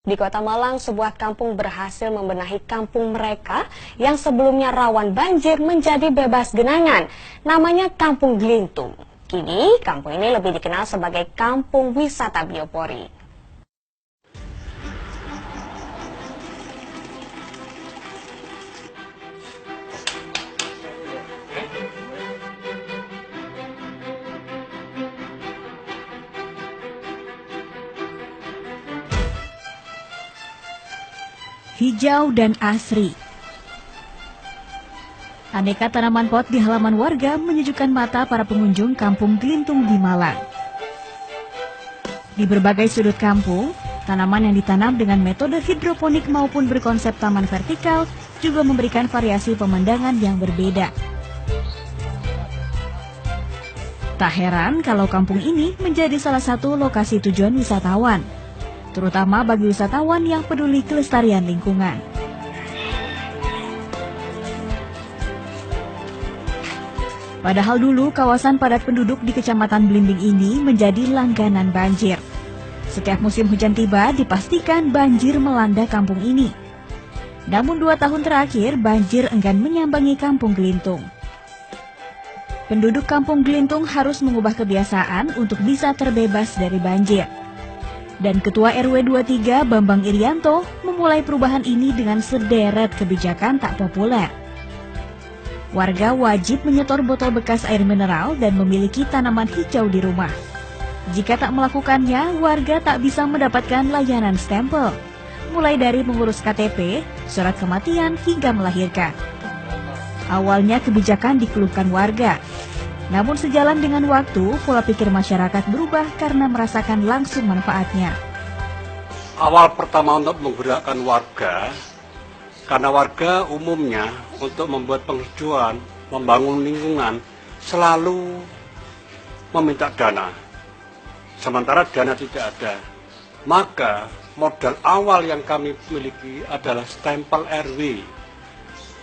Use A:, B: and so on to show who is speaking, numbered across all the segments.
A: Di Kota Malang, sebuah kampung berhasil membenahi kampung mereka yang sebelumnya rawan banjir menjadi bebas genangan. Namanya Kampung Glintung. Kini, kampung ini lebih dikenal sebagai Kampung Wisata Biopori.
B: Hijau dan asri. Aneka tanaman pot di halaman warga menyejukkan mata para pengunjung Kampung Glintung di Malang. Di berbagai sudut kampung, tanaman yang ditanam dengan metode hidroponik maupun berkonsep taman vertikal juga memberikan variasi pemandangan yang berbeda. Tak heran kalau kampung ini menjadi salah satu lokasi tujuan wisatawan, terutama bagi wisatawan yang peduli kelestarian lingkungan. Padahal dulu kawasan padat penduduk di Kecamatan Belimbing ini menjadi langganan banjir. Setiap musim hujan tiba, dipastikan banjir melanda kampung ini. Namun 2 tahun terakhir, banjir enggan menyambangi Kampung Glintung. Penduduk Kampung Glintung harus mengubah kebiasaan untuk bisa terbebas dari banjir. Dan Ketua RW 23 Bambang Irianto memulai perubahan ini dengan sederet kebijakan tak populer. Warga wajib menyetor botol bekas air mineral dan memiliki tanaman hijau di rumah. Jika tak melakukannya, warga tak bisa mendapatkan layanan stempel, mulai dari mengurus KTP, surat kematian, hingga melahirkan. Awalnya kebijakan dikeluhkan warga. Namun sejalan dengan waktu, pola pikir masyarakat berubah karena merasakan langsung manfaatnya.
C: Awal pertama untuk menggerakkan warga, karena warga umumnya untuk membuat penghijauan, membangun lingkungan, selalu meminta dana. Sementara dana tidak ada. Maka modal awal yang kami miliki adalah stempel RW.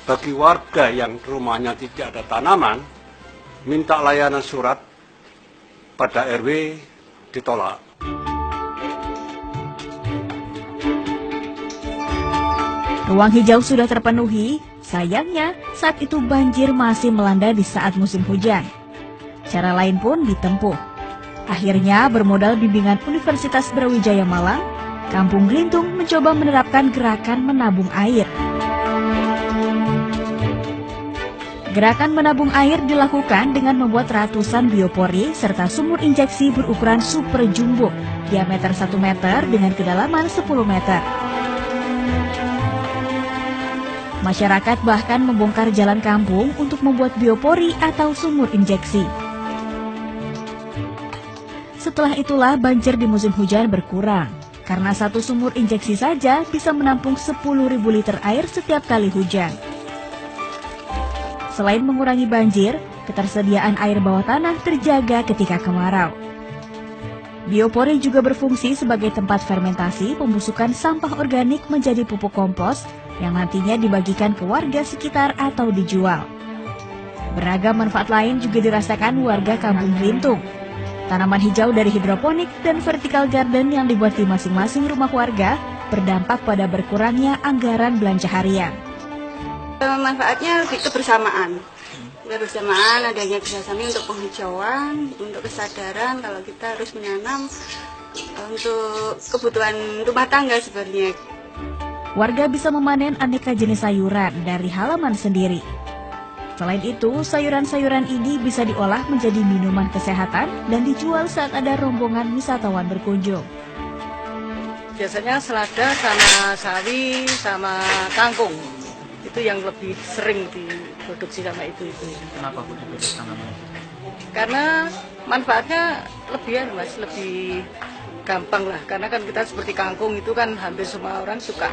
C: Bagi warga yang rumahnya tidak ada tanaman, minta layanan surat pada RW ditolak.
B: Ruang hijau sudah terpenuhi, sayangnya saat itu banjir masih melanda di saat musim hujan. Cara lain pun ditempuh. Akhirnya bermodal bimbingan Universitas Brawijaya Malang, Kampung Glintung mencoba menerapkan gerakan menabung air. Gerakan menabung air dilakukan dengan membuat ratusan biopori serta sumur injeksi berukuran super jumbo, diameter 1 meter dengan kedalaman 10 meter. Masyarakat bahkan membongkar jalan kampung untuk membuat biopori atau sumur injeksi. Setelah itulah banjir di musim hujan berkurang, karena satu sumur injeksi saja bisa menampung 10.000 liter air setiap kali hujan. Selain mengurangi banjir, ketersediaan air bawah tanah terjaga ketika kemarau. Biopori juga berfungsi sebagai tempat fermentasi pembusukan sampah organik menjadi pupuk kompos yang nantinya dibagikan ke warga sekitar atau dijual. Beragam manfaat lain juga dirasakan warga Kampung Glintung. Tanaman hijau dari hidroponik dan vertical garden yang dibuat di masing-masing rumah warga berdampak pada berkurangnya anggaran belanja harian.
D: Manfaatnya lebih kebersamaan, adanya kerjasama untuk penghijauan, untuk kesadaran kalau kita harus menanam untuk kebutuhan rumah tangga sebenarnya.
B: Warga bisa memanen aneka jenis sayuran dari halaman sendiri. Selain itu, sayuran-sayuran ini bisa diolah menjadi minuman kesehatan dan dijual saat ada rombongan wisatawan berkunjung.
E: Biasanya selada sama sawi sama kangkung. Itu yang lebih sering diproduksi sama itu.
F: Kenapa Bu diproduksi tanaman?
E: Karena manfaatnya lebih gampang lah. Karena kan kita seperti kangkung itu kan hampir semua orang suka.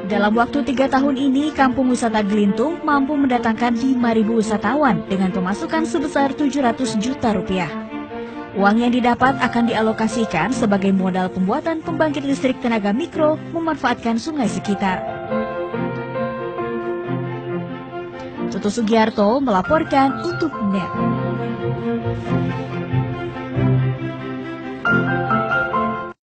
B: Dalam waktu 3 tahun ini, Kampung Wisata Glintung mampu mendatangkan 5.000 wisatawan dengan pemasukan sebesar 700 juta rupiah. Uang yang didapat akan dialokasikan sebagai modal pembuatan pembangkit listrik tenaga mikro memanfaatkan sungai sekitar. Tutu Sugiarto melaporkan untuk NET.